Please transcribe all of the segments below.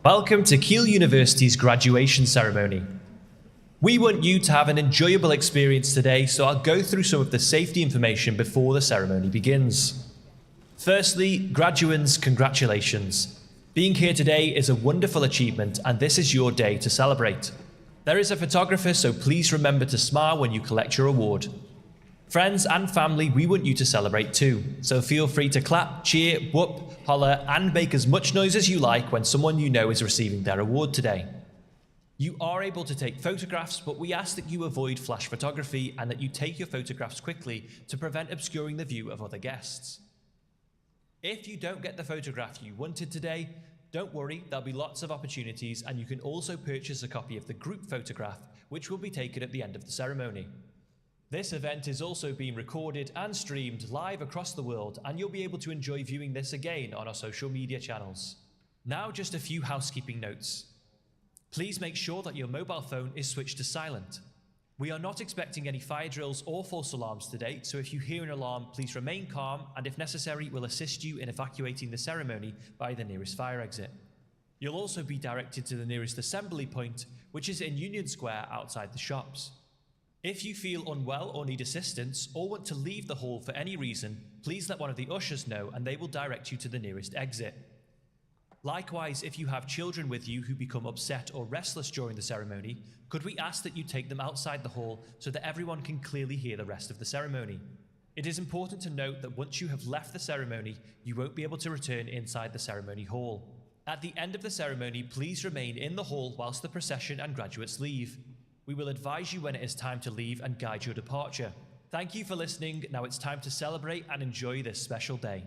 Welcome to Keele University's graduation ceremony. We want you to have an enjoyable experience today, so I'll go through some of the safety information before the ceremony begins. Firstly, graduates, congratulations. Being here today is a wonderful achievement, and this is your day to celebrate. There is a photographer, so please remember to smile when you collect your award. Friends and family, we want you to celebrate too, so feel free to clap, cheer, whoop, holler, and make as much noise as you like when someone you know is receiving their award today. You are able to take photographs, but we ask that you avoid flash photography and that you take your photographs quickly to prevent obscuring the view of other guests. If you don't get the photograph you wanted today, don't worry, there'll be lots of opportunities, and you can also purchase a copy of the group photograph, which will be taken at the end of the ceremony. This event is also being recorded and streamed live across the world, and you'll be able to enjoy viewing this again on our social media channels. Now just a few housekeeping notes. Please make sure that your mobile phone is switched to silent. We are not expecting any fire drills or false alarms today, so if you hear an alarm, please remain calm, and if necessary, we'll assist you in evacuating the ceremony by the nearest fire exit. You'll also be directed to the nearest assembly point, which is in Union Square outside the shops. If you feel unwell or need assistance, or want to leave the hall for any reason, please let one of the ushers know and they will direct you to the nearest exit. Likewise, if you have children with you who become upset or restless during the ceremony, could we ask that you take them outside the hall so that everyone can clearly hear the rest of the ceremony? It is important to note that once you have left the ceremony, you won't be able to return inside the ceremony hall. At the end of the ceremony, please remain in the hall whilst the procession and graduates leave. We will advise you when it is time to leave and guide your departure. Thank you for listening. Now it's time to celebrate and enjoy this special day.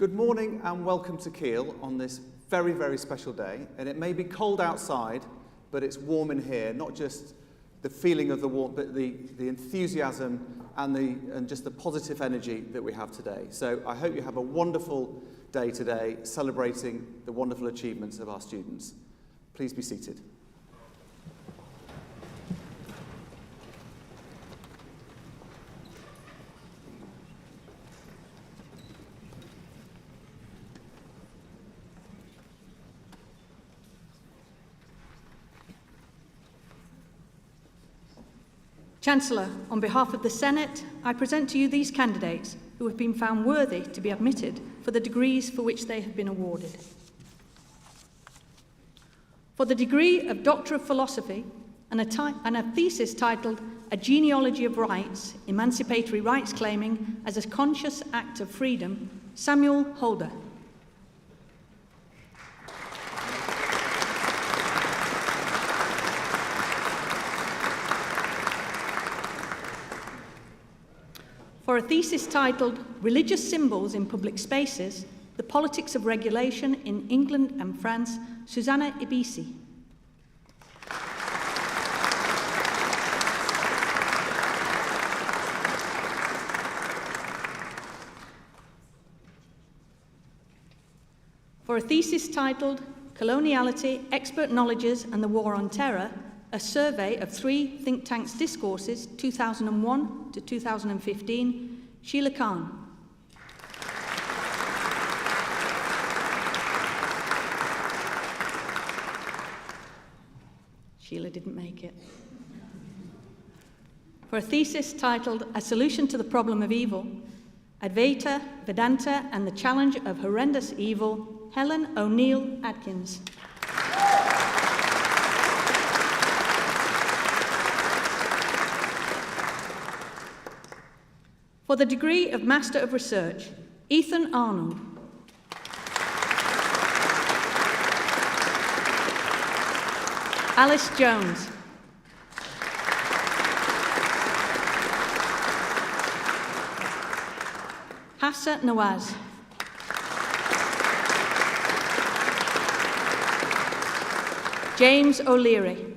Good morning and welcome to Keele on this very, very special day. And it may be cold outside, but it's warm in here. Not just the feeling of the warmth, but the enthusiasm and just the positive energy that we have today. So I hope you have a wonderful day today, celebrating the wonderful achievements of our students. Please be seated. Chancellor, on behalf of the Senate, I present to you these candidates who have been found worthy to be admitted for the degrees for which they have been awarded. For the degree of Doctor of Philosophy and a thesis titled A Genealogy of Rights, Emancipatory Rights Claiming as a Conscious Act of Freedom, Samuel Holder. For a thesis titled Religious Symbols in Public Spaces, The Politics of Regulation in England and France, Susanna Ibisi. For a thesis titled Coloniality, Expert Knowledges and the War on Terror, a survey of 3 think tanks' discourses, 2001 to 2015, Sheila Khan. Sheila didn't make it. For a thesis titled A Solution to the Problem of Evil, Advaita, Vedanta and the Challenge of Horrendous Evil, Helen O'Neill Atkins. For the degree of Master of Research, Ethan Arnold. Alice Jones. Hafsa Nawaz. James O'Leary.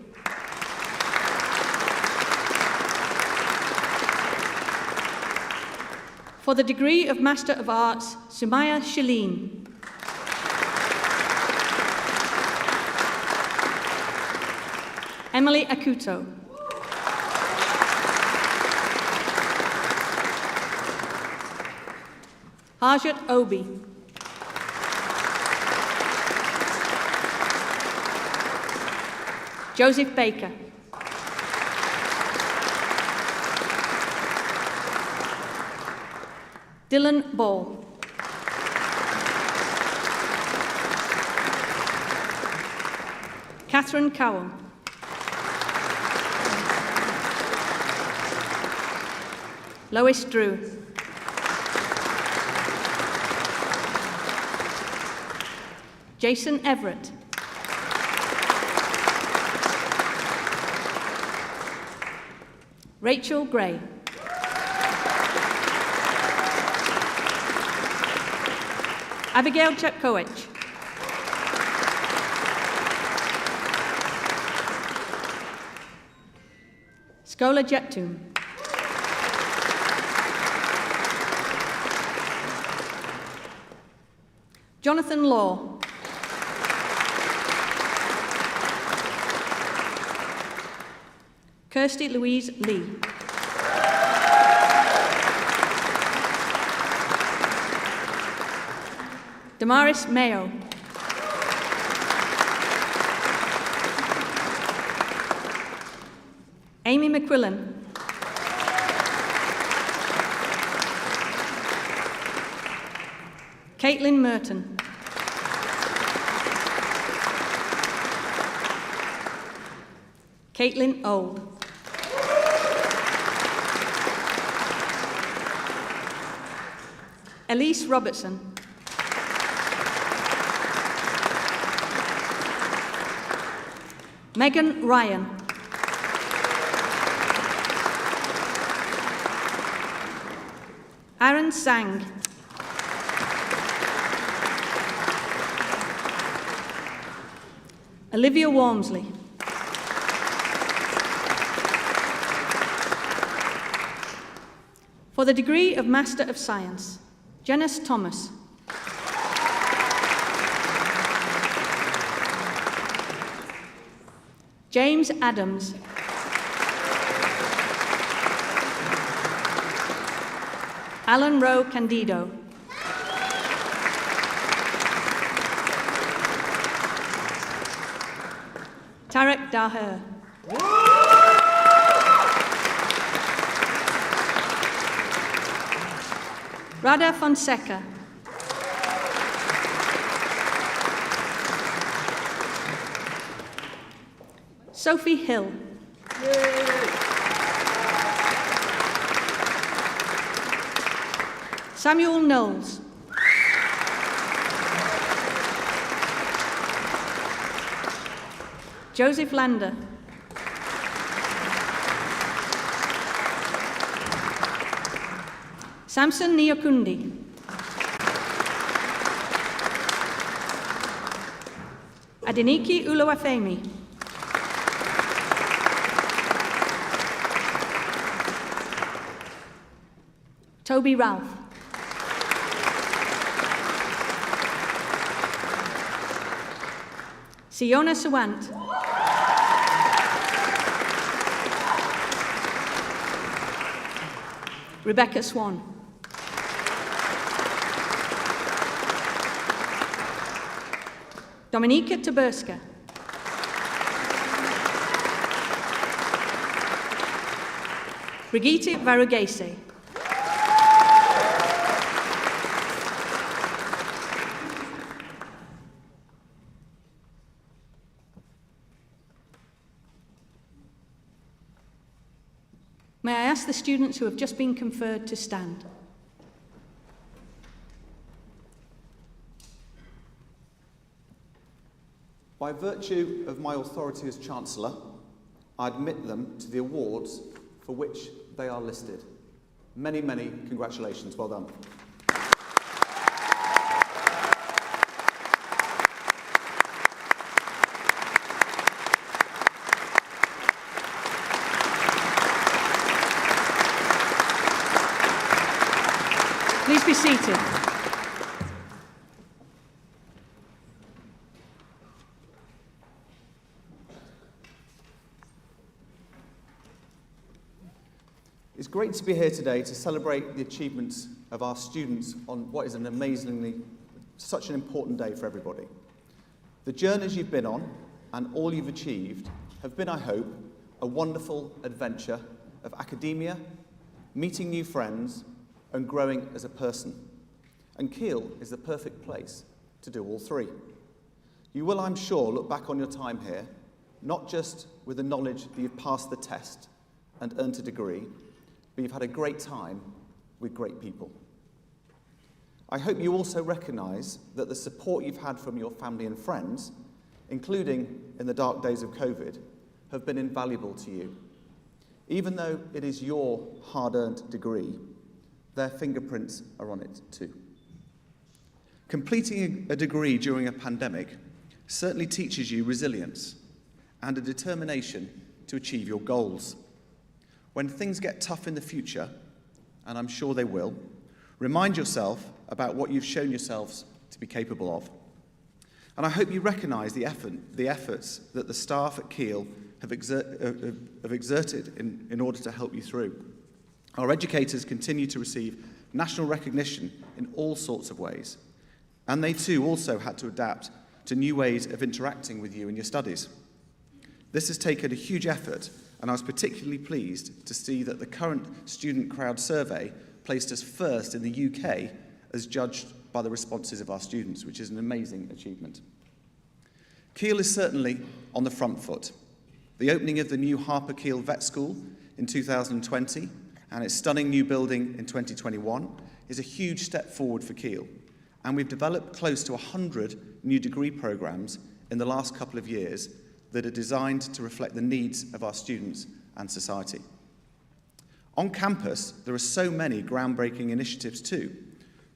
For the degree of Master of Arts, Sumaya Shaleen. Emily Akuto. Harjot Obi. Joseph Baker. Dylan Ball. Catherine Cowell. Lois Drew. Jason Everett. Rachel Gray. Abigail Chepkoech. Skola Jeptun. Jonathan Law. Kirsty Louise Lee. Damaris Mayo. Amy McQuillan. Caitlin Merton. Caitlin Old. Elise Robertson. Megan Ryan. Aaron Sang. Olivia Walmsley. For the degree of Master of Science, Janice Thomas. James Adams. Alan Rowe Candido. Tarek Daher. Rada Fonseca. Sophie Hill. Samuel Knowles. Joseph Lander. Samson Nyakundi. Adeniki Uluwafemi. Toby Ralph. Siona Sawant. Rebecca Swan. Dominika Taberska. Brigitte Varugese. May I ask the students who have just been conferred to stand? By virtue of my authority as Chancellor, I admit them to the awards for which they are listed. Many, many congratulations. Well done. Please be seated. It's great to be here today to celebrate the achievements of our students on what is such an important day for everybody. The journeys you've been on and all you've achieved have been, I hope, a wonderful adventure of academia, meeting new friends, and growing as a person. And Keele is the perfect place to do all three. You will, I'm sure, look back on your time here, not just with the knowledge that you've passed the test and earned a degree, but you've had a great time with great people. I hope you also recognise that the support you've had from your family and friends, including in the dark days of COVID, have been invaluable to you. Even though it is your hard-earned degree, their fingerprints are on it too. Completing a degree during a pandemic certainly teaches you resilience and a determination to achieve your goals. When things get tough in the future, and I'm sure they will, remind yourself about what you've shown yourselves to be capable of. And I hope you recognise the efforts that the staff at Keele have exerted in order to help you through. Our educators continue to receive national recognition in all sorts of ways, and they too also had to adapt to new ways of interacting with you in your studies. This has taken a huge effort, and I was particularly pleased to see that the current student crowd survey placed us first in the UK as judged by the responses of our students, which is an amazing achievement. Keele is certainly on the front foot. The opening of the new Harper Keele Vet School in 2020 and its stunning new building in 2021 is a huge step forward for Keele, and we've developed close to 100 new degree programmes in the last couple of years that are designed to reflect the needs of our students and society. On campus, there are so many groundbreaking initiatives too.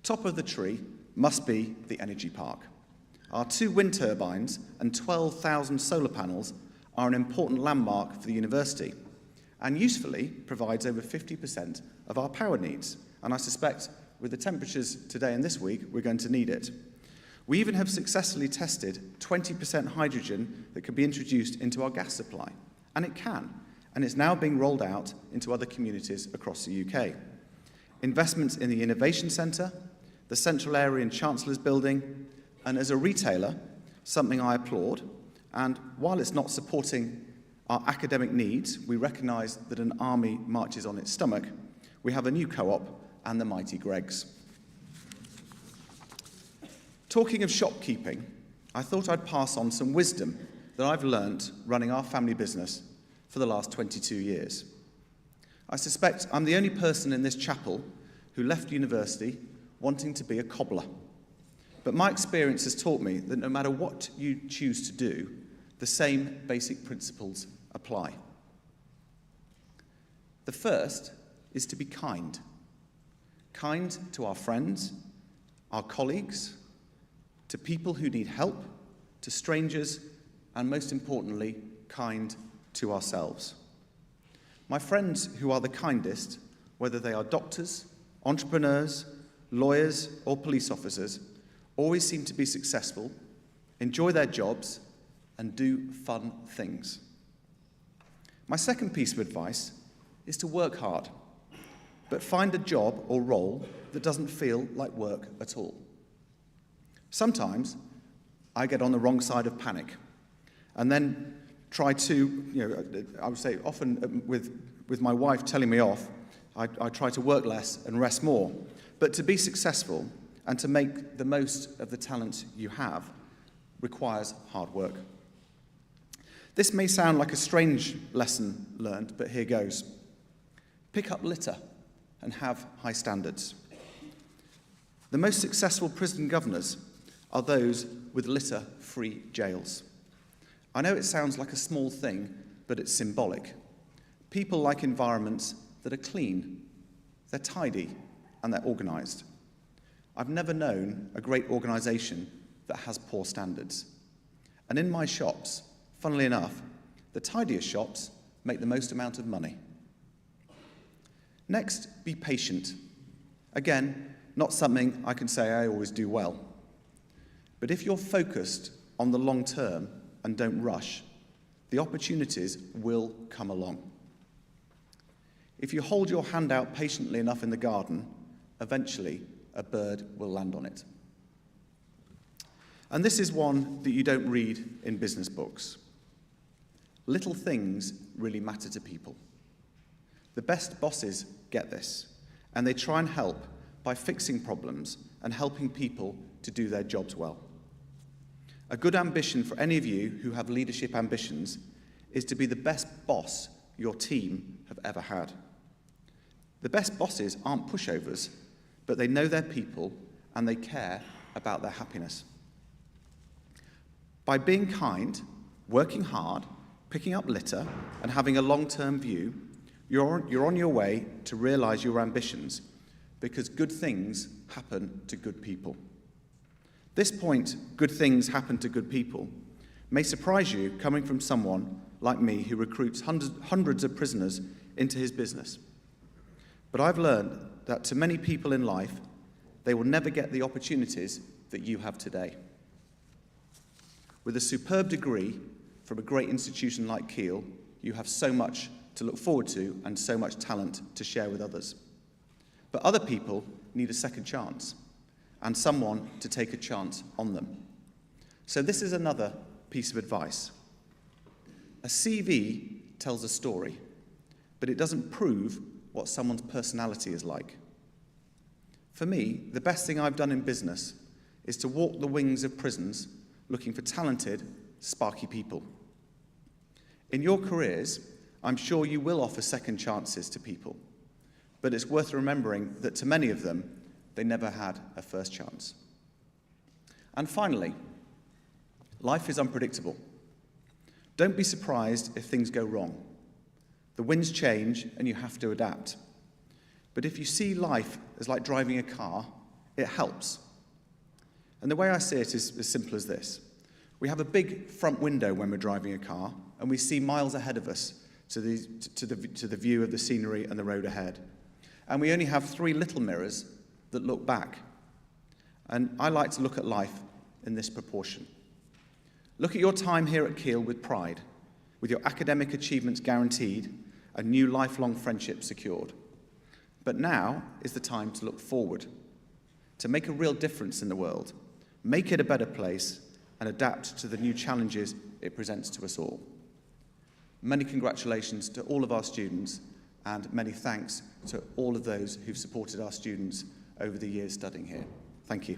Top of the tree must be the Energy Park. Our 2 wind turbines and 12,000 solar panels are an important landmark for the university and usefully provides over 50% of our power needs. And I suspect with the temperatures today and this week, we're going to need it. We even have successfully tested 20% hydrogen that can be introduced into our gas supply. And it can. And it's now being rolled out into other communities across the UK. Investments in the Innovation Centre, the Central Area and Chancellor's Building, and as a retailer, something I applaud. And while it's not supporting our academic needs, we recognise that an army marches on its stomach. We have a new co-op and the mighty Greggs. Talking of shopkeeping, I thought I'd pass on some wisdom that I've learnt running our family business for the last 22 years. I suspect I'm the only person in this chapel who left university wanting to be a cobbler. But my experience has taught me that no matter what you choose to do, the same basic principles apply. The first is to be kind. Kind to our friends, our colleagues, to people who need help, to strangers, and most importantly, kind to ourselves. My friends who are the kindest, whether they are doctors, entrepreneurs, lawyers, or police officers, always seem to be successful, enjoy their jobs, and do fun things. My second piece of advice is to work hard, but find a job or role that doesn't feel like work at all. Sometimes I get on the wrong side of panic and then try to, I would say often with my wife telling me off, I try to work less and rest more. But to be successful and to make the most of the talent you have requires hard work. This may sound like a strange lesson learned, but here goes. Pick up litter and have high standards. The most successful prison governors are those with litter-free jails. I know it sounds like a small thing, but it's symbolic. People like environments that are clean, they're tidy, and they're organised. I've never known a great organisation that has poor standards. And in my shops, funnily enough, the tidiest shops make the most amount of money. Next, be patient. Again, not something I can say I always do well. But if you're focused on the long term and don't rush, the opportunities will come along. If you hold your hand out patiently enough in the garden, eventually a bird will land on it. And this is one that you don't read in business books. Little things really matter to people. The best bosses get this, and they try and help by fixing problems and helping people to do their jobs well. A good ambition for any of you who have leadership ambitions is to be the best boss your team have ever had. The best bosses aren't pushovers, but they know their people and they care about their happiness. By being kind, working hard, picking up litter, and having a long-term view, you're on your way to realise your ambitions, because good things happen to good people. This point, good things happen to good people, may surprise you coming from someone like me who recruits hundreds of prisoners into his business. But I've learned that to many people in life, they will never get the opportunities that you have today. With a superb degree from a great institution like Keele, you have so much to look forward to and so much talent to share with others. But other people need a second chance and someone to take a chance on them. So this is another piece of advice. A CV tells a story, but it doesn't prove what someone's personality is like. For me, the best thing I've done in business is to walk the wings of prisons looking for talented, sparky people. In your careers, I'm sure you will offer second chances to people, but it's worth remembering that to many of them, they never had a first chance. And finally, life is unpredictable. Don't be surprised if things go wrong. The winds change and you have to adapt. But if you see life as like driving a car, it helps. And the way I see it is as simple as this. We have a big front window when we're driving a car, and we see miles ahead of us to the view of the scenery and the road ahead. And we only have 3 little mirrors that look back. And I like to look at life in this proportion. Look at your time here at Keele with pride, with your academic achievements guaranteed and new lifelong friendships secured. But now is the time to look forward, to make a real difference in the world, make it a better place, and adapt to the new challenges it presents to us all. Many congratulations to all of our students, and many thanks to all of those who've supported our students over the years studying here. Thank you.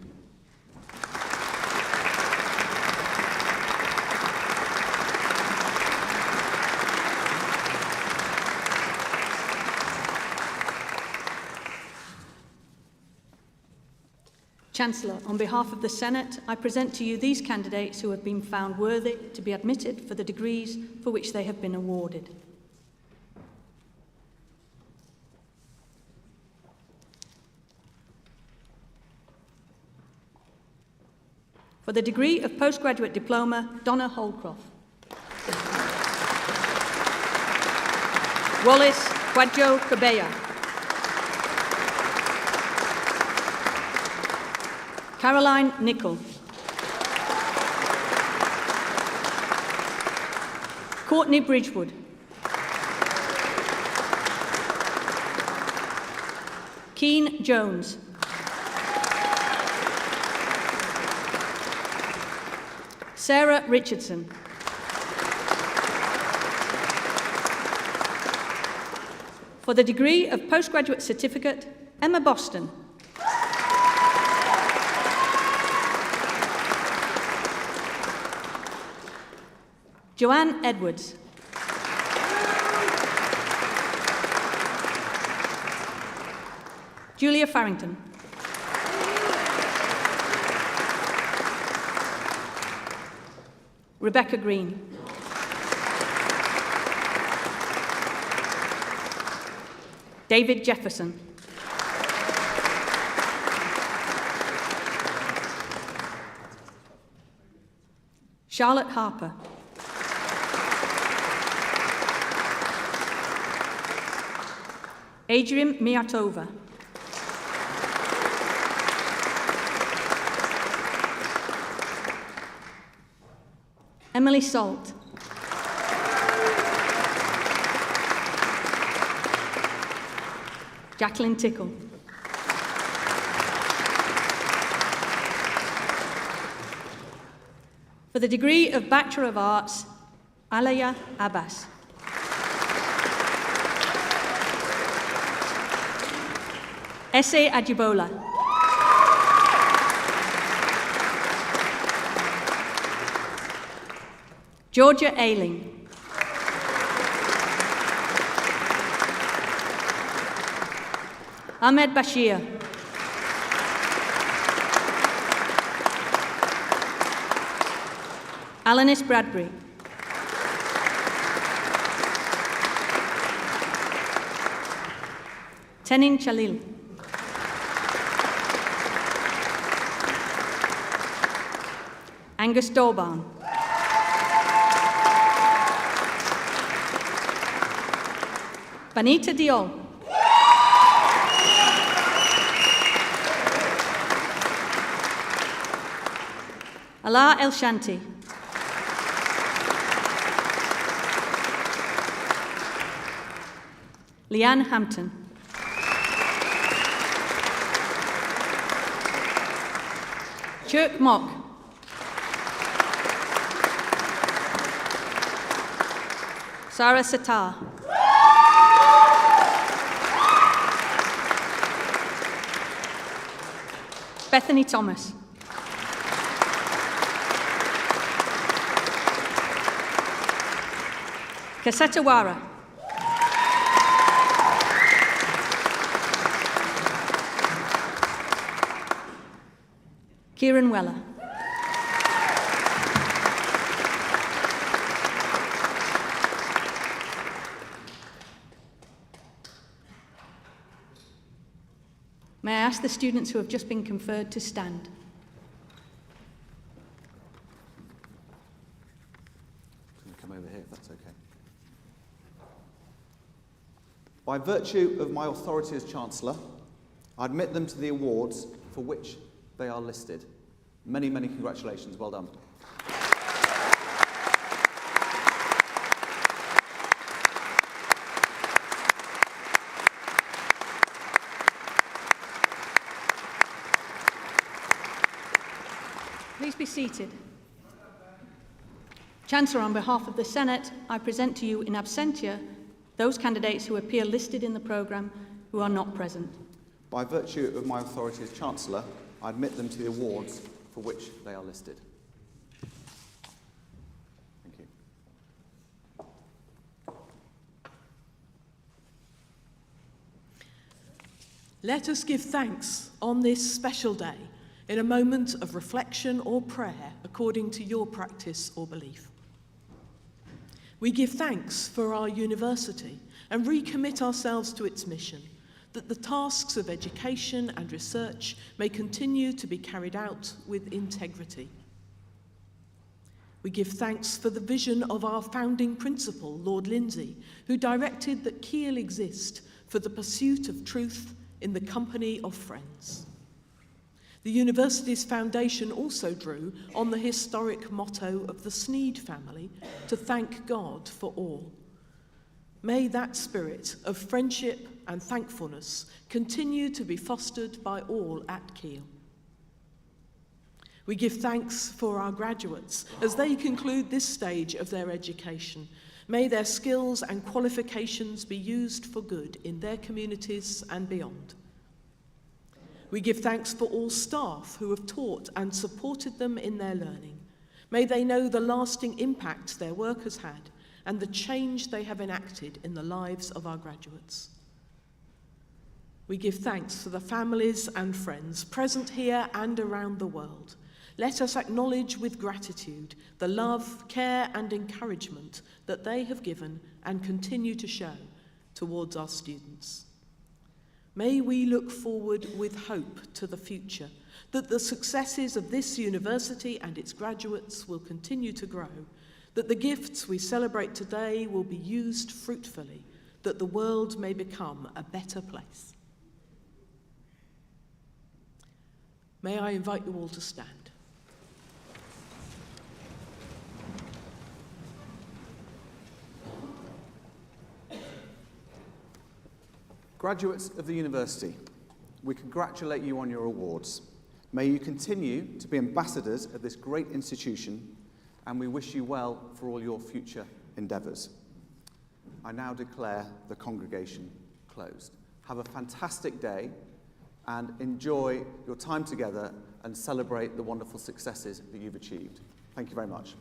Chancellor, on behalf of the Senate, I present to you these candidates who have been found worthy to be admitted for the degrees for which they have been awarded. For the degree of postgraduate diploma, Donna Holcroft. Wallace Quadjo Cabella. Caroline Nichol. Courtney Bridgewood. Keen Jones. Sarah Richardson. For the degree of postgraduate certificate, Emma Boston. Joanne Edwards. Julia Farrington. Rebecca Green. David Jefferson. Charlotte Harper. Adrian Miatova. Emily Salt. Jacqueline Tickle. For the degree of Bachelor of Arts, Alaya Abbas. Ese Ajibola. Georgia Ailing. Ahmed Bashir. Alanis Bradbury. Tenin Chalil. Angus Dorbarn. Vanita Diol. Alaa El Shanti. Leanne Hampton. Chirk Mock. Sarah Satar. Bethany Thomas. Kaseta Kieran Weller. May I ask the students who have just been conferred to stand? if that's okay. By virtue of my authority as Chancellor, I admit them to the awards for which they are listed. Many, many congratulations. Well done. Please be seated. Chancellor, on behalf of the Senate, I present to you in absentia those candidates who appear listed in the programme who are not present. By virtue of my authority as Chancellor, I admit them to the awards for which they are listed. Thank you. Let us give thanks on this special day in a moment of reflection or prayer according to your practice or belief. We give thanks for our university and recommit ourselves to its mission, that the tasks of education and research may continue to be carried out with integrity. We give thanks for the vision of our founding principal, Lord Lindsay, who directed that Keele exist for the pursuit of truth in the company of friends. The university's foundation also drew on the historic motto of the Sneed family, to thank God for all. May that spirit of friendship and thankfulness continue to be fostered by all at Keele. We give thanks for our graduates as they conclude this stage of their education. May their skills and qualifications be used for good in their communities and beyond. We give thanks for all staff who have taught and supported them in their learning. May they know the lasting impact their work has had and the change they have enacted in the lives of our graduates. We give thanks for the families and friends present here and around the world. Let us acknowledge with gratitude the love, care and encouragement that they have given and continue to show towards our students. May we look forward with hope to the future, that the successes of this university and its graduates will continue to grow, that the gifts we celebrate today will be used fruitfully, that the world may become a better place. May I invite you all to stand. Graduates of the university, we congratulate you on your awards. May you continue to be ambassadors of this great institution, and we wish you well for all your future endeavours. I now declare the congregation closed. Have a fantastic day and enjoy your time together and celebrate the wonderful successes that you've achieved. Thank you very much.